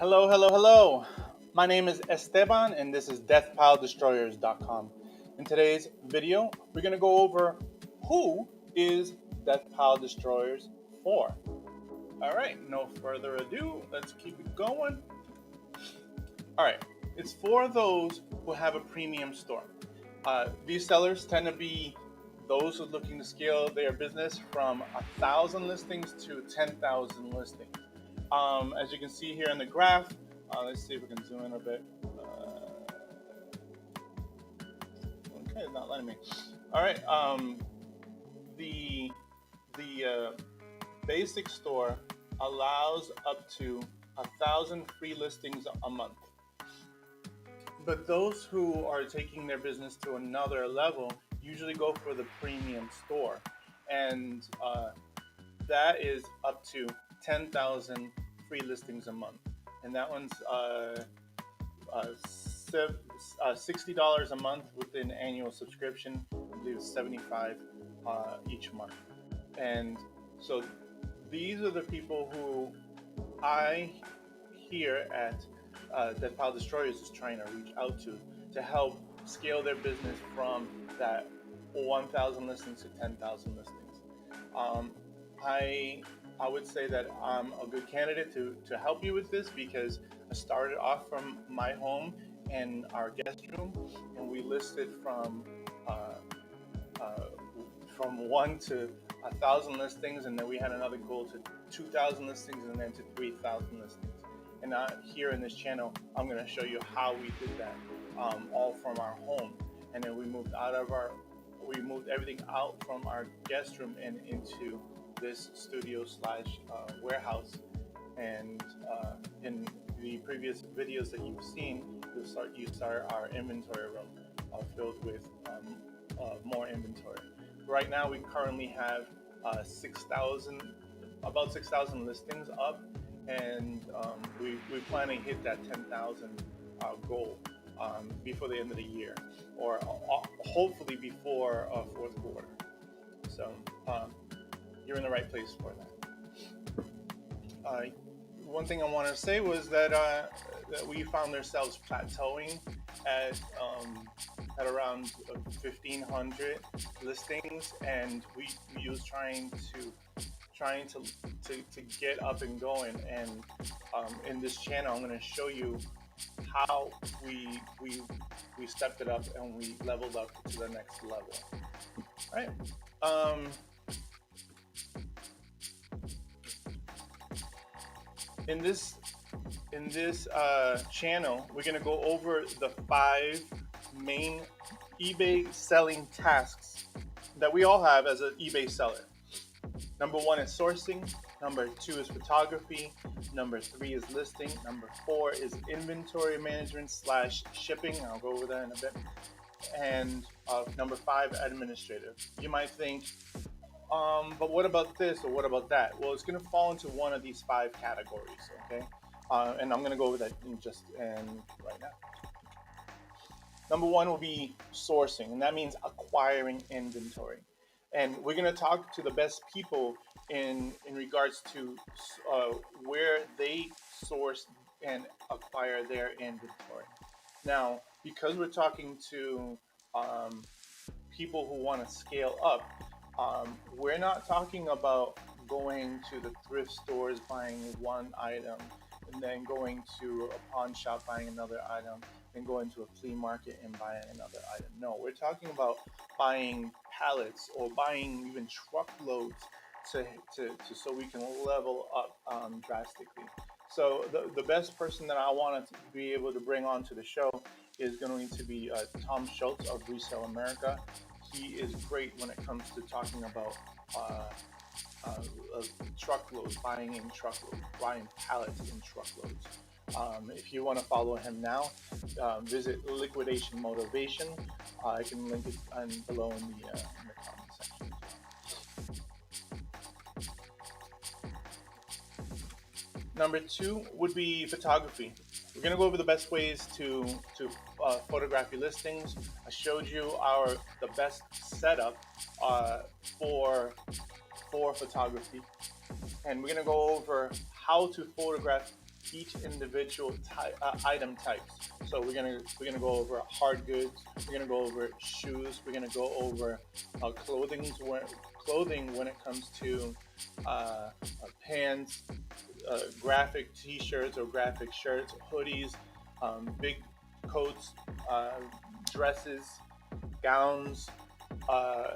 Hello, hello, hello. My name is Esteban and this is DeathPileDestroyers.com. In today's video, we're going to go over who is Death Pile Destroyers for. All right, no further ado, let's keep it going. All right, it's for those who have a premium store. These sellers tend to be those who are looking to scale their business from 1,000 listings to 10,000 listings. As you can see here in the graph, let's see if we can zoom in a bit. Okay, it's not letting me. All right, the basic store allows up to 1,000 free listings a month. But those who are taking their business to another level usually go for the premium store, and that is up to 10,000 free listings a month, and that one's $60 a month with an annual subscription. I believe it's $75 each month. And so these are the people who I here at Death Pile Destroyers is trying to reach out to help scale their business from that 1,000 listings to 10,000 listings. I would say that I'm a good candidate to help you with this, because I started off from my home and our guest room, and we listed from 1 to 1,000 listings, and then we had another goal to 2,000 listings, and then to 3,000 listings. And here in this channel, I'm going to show you how we did that, all from our home, and then we moved everything out from our guest room and into this studio / warehouse. And in the previous videos that you've seen, you start our inventory room filled with more inventory. Right now, we currently have about 6,000 listings up, and we plan to hit that 10,000 goal before the end of the year, or hopefully before fourth quarter. So you're in the right place for that. One thing I wanted to say was that we found ourselves plateauing at around 1,500 listings, and we was trying to get up and going. And in this channel, I'm going to show you how we stepped it up and we leveled up to the next level. All right. In this channel, we're going to go over the 5 main eBay selling tasks that we all have as an eBay seller. Number 1 is sourcing. Number 2 is photography. Number 3 is listing. Number 4 is inventory management / shipping. I'll go over that in a bit. And number 5, administrative. You might think, but what about this or what about that? Well, it's going to fall into one of these 5 categories, okay? And I'm going to go over that right now. Number 1 will be sourcing, and that means acquiring inventory. And we're going to talk to the best people in regards to where they source and acquire their inventory. Now, because we're talking to people who want to scale up, we're not talking about going to the thrift stores buying one item and then going to a pawn shop buying another item and going to a flea market and buying another item. No, we're talking about buying pallets or buying even truckloads so we can level up drastically. So the best person that I wanted to be able to bring onto the show is going to be Tom Schultz of Resell America. He is great when it comes to talking about truckloads, buying in truckloads, buying pallets in truckloads. If you want to follow him now, visit Liquidation Motivation. I can link it below in the comment section. Number 2 would be photography. We're going to go over the best ways to photograph your listings. I showed you the best setup for photography, and we're going to go over how to photograph each individual item types. So we're gonna go over hard goods. We're gonna go over shoes. We're gonna go over clothing when it comes to pants, graphic T-shirts or graphic shirts, hoodies, big coats, dresses, gowns, uh,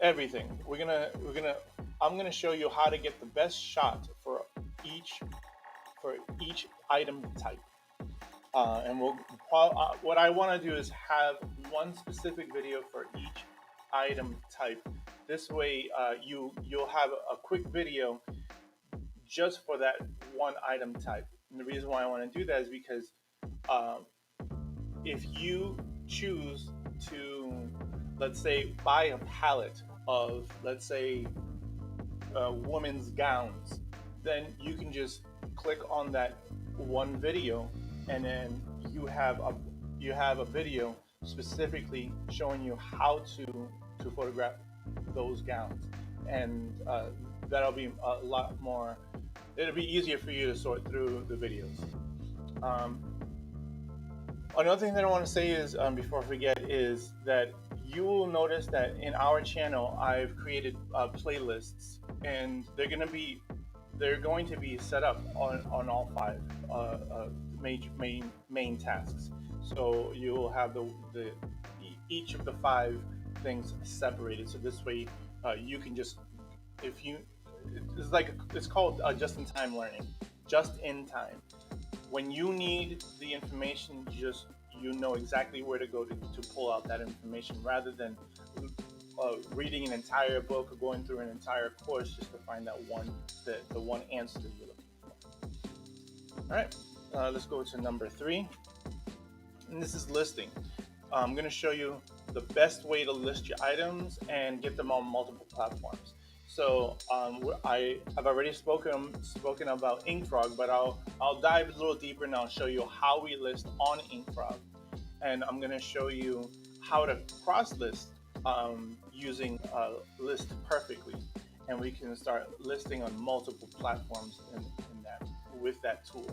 everything. I'm gonna show you how to get the best shot each for each item type. And what I want to do is have one specific video for each item type. This way, you'll have a quick video just for that one item type. And the reason why I want to do that is because um, if you choose to, let's say, buy a palette of, let's say, women's gowns, then you can just click on that one video, and then you have a video specifically showing you how to photograph those gowns, and that'll be a lot more. It'll be easier for you to sort through the videos. Um, Another thing that I want to say is, before I forget, is that you will notice that in our channel I've created playlists, and they're going to be set up on all five main tasks. So you'll have each of the five things separated. So this way, you can just, if you it's called just in time learning, just in time. When you need the information, you know exactly where to go to pull out that information, rather than reading an entire book or going through an entire course just to find that the one answer that you're looking for. All right, let's go to number 3, and this is listing. I'm going to show you the best way to list your items and get them on multiple platforms. So I've already spoken about InkFrog, but I'll dive a little deeper and I'll show you how we list on InkFrog, and I'm going to show you how to cross list using List Perfectly, and we can start listing on multiple platforms in that with that tool.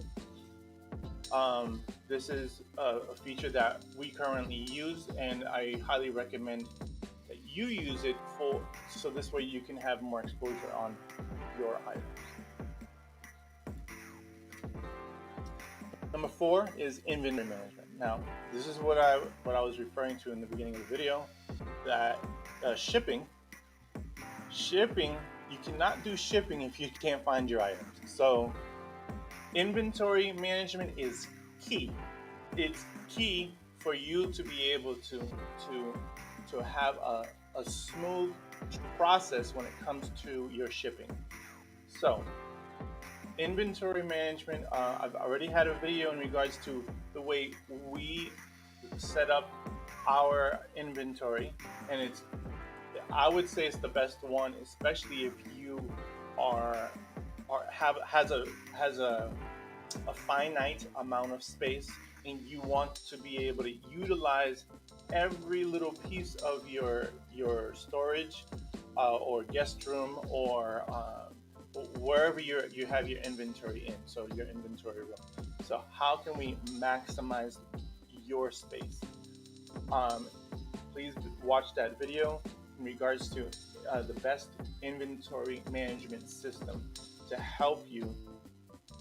This is a feature that we currently use, and I highly recommend that you use it so this way you can have more exposure on your items. Number 4 is inventory management. Now, this is what I was referring to in the beginning of the video, that shipping, you cannot do shipping if you can't find your items. So inventory management is key. It's key for you to be able to have a smooth process when it comes to your shipping. So inventory management, I've already had a video in regards to the way we set up our inventory, and I would say it's the best one, especially if you has a finite amount of space and you want to be able to utilize every little piece of your storage or guest room or wherever you have your inventory in, so your inventory room. So how can we maximize your space? Please watch that video in regards to the best inventory management system to help you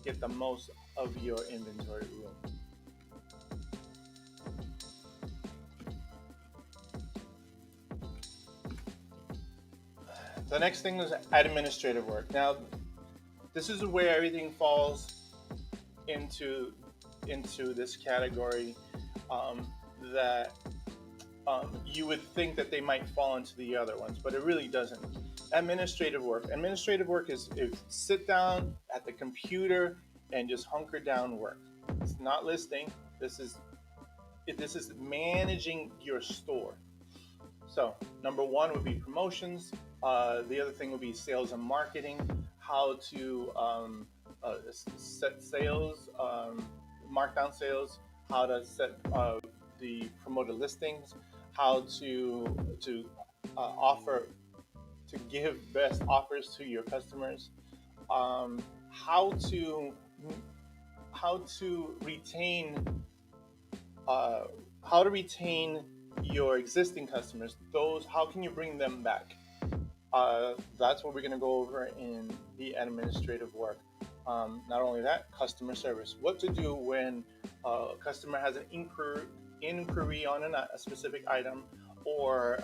get the most of your inventory room. The next thing is administrative work. Now, this is where everything falls into this category that you would think that they might fall into the other ones, but it really doesn't. Administrative work is sit down at the computer and just hunker down work. It's not listing. This is managing your store. So number 1 would be promotions. The other thing would be sales and marketing, how to set sales, markdown sales, how to set the promoted listings, how to give best offers to your customers, how to to retain uh, how to retain your existing customers. Those, how can you bring them back? That's what we're going to go over in the administrative work. Not only that, customer service. What to do when a customer has an inquiry on a specific item, or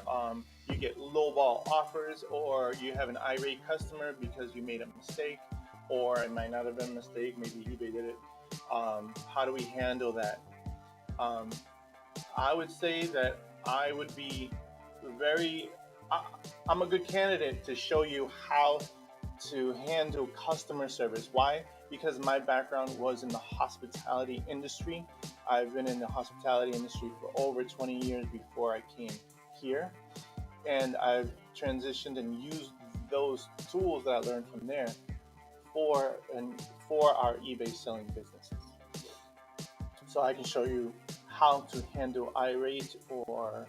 you get lowball offers, or you have an irate customer because you made a mistake, or it might not have been a mistake, maybe eBay did it. How do we handle that? Um, I would say that I would be very, I, I'm a good candidate to show you how to handle customer service. Why? Because my background was in the hospitality industry. I've been in the hospitality industry for over 20 years before I came here. And I've transitioned and used those tools that I learned from there for our eBay selling businesses. So I can show you how to handle irate or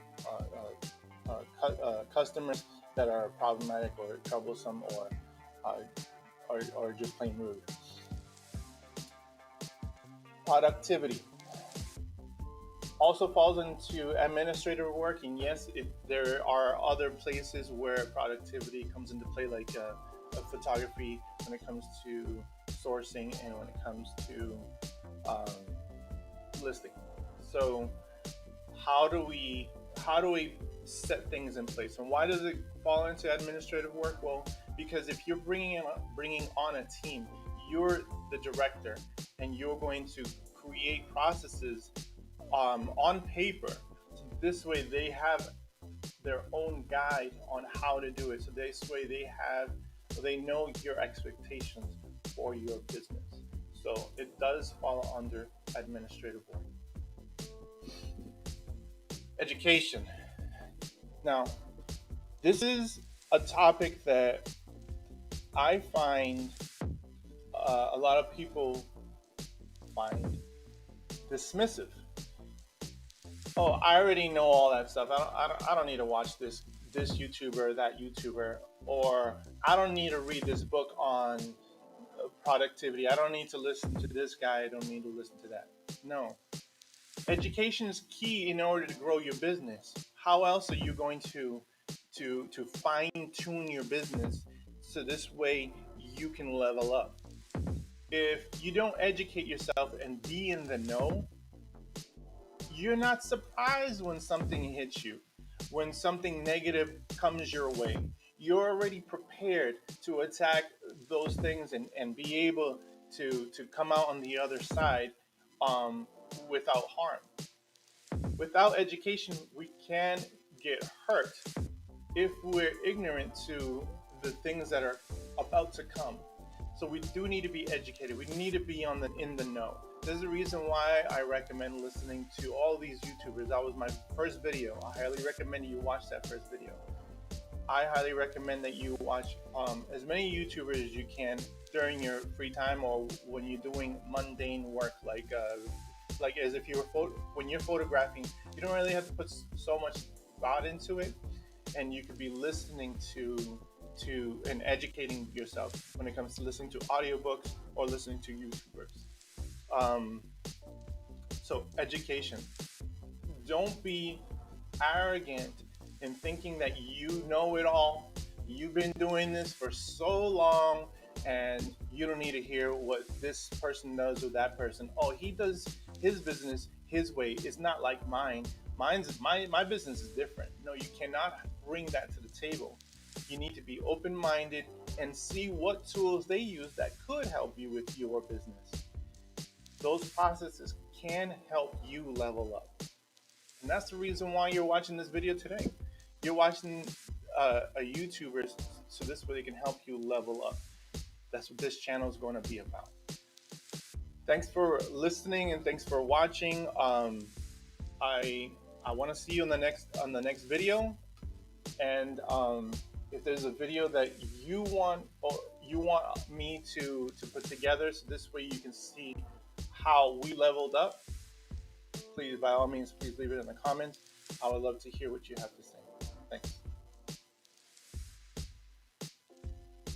customers that are problematic or troublesome, uh, or just plain rude. Productivity also falls into administrative work, and yes, there are other places where productivity comes into play, like photography, when it comes to sourcing and when it comes to um, listing. So how do we set things in place, and why does it fall into administrative work? Well, because if you're bringing on a team, you're the director, and you're going to create processes on paper. So this way, they have their own guide on how to do it. So this way, they know your expectations for your business. So it does fall under administrative work. Education. Now, this is a topic that I find a lot of people find dismissive. Oh, I already know all that stuff. I don't need to watch this YouTuber, that YouTuber, or I don't need to read this book on productivity. I don't need to listen to this guy. I don't need to listen to that. No, education is key in order to grow your business. How else are you going to fine tune your business so this way you can level up? If you don't educate yourself and be in the know, you're not surprised when something hits you, when something negative comes your way. You're already prepared to attack those things and be able to come out on the other side without harm. Without education, we can get hurt if we're ignorant to the things that are about to come. So we do need to be educated. We need to be in the know. There's a reason why I recommend listening to all these YouTubers. That was my first video. I highly recommend you watch that first video. I highly recommend that you watch as many YouTubers as you can during your free time, or when you're doing mundane work, like as if you were when you're photographing. You don't really have to put so much thought into it, and you could be listening to and educating yourself when it comes to listening to audiobooks or listening to YouTubers. So education. Don't be arrogant in thinking that you know it all. You've been doing this for so long, and you don't need to hear what this person does or that person. Oh, he does his business his way. It's not like mine. My business is different. No, you cannot bring that to the table. You need to be open-minded and see what tools they use that could help you with your business. Those processes can help you level up. And that's the reason why you're watching this video today. You're watching a YouTuber so this way they can help you level up. That's what this channel is going to be about. Thanks for listening and thanks for watching. I want to see you on the next video. And if there's a video that you want me to put together, so this way you can see how we leveled up, please, by all means, please leave it in the comments. I would love to hear what you have to say. Thanks.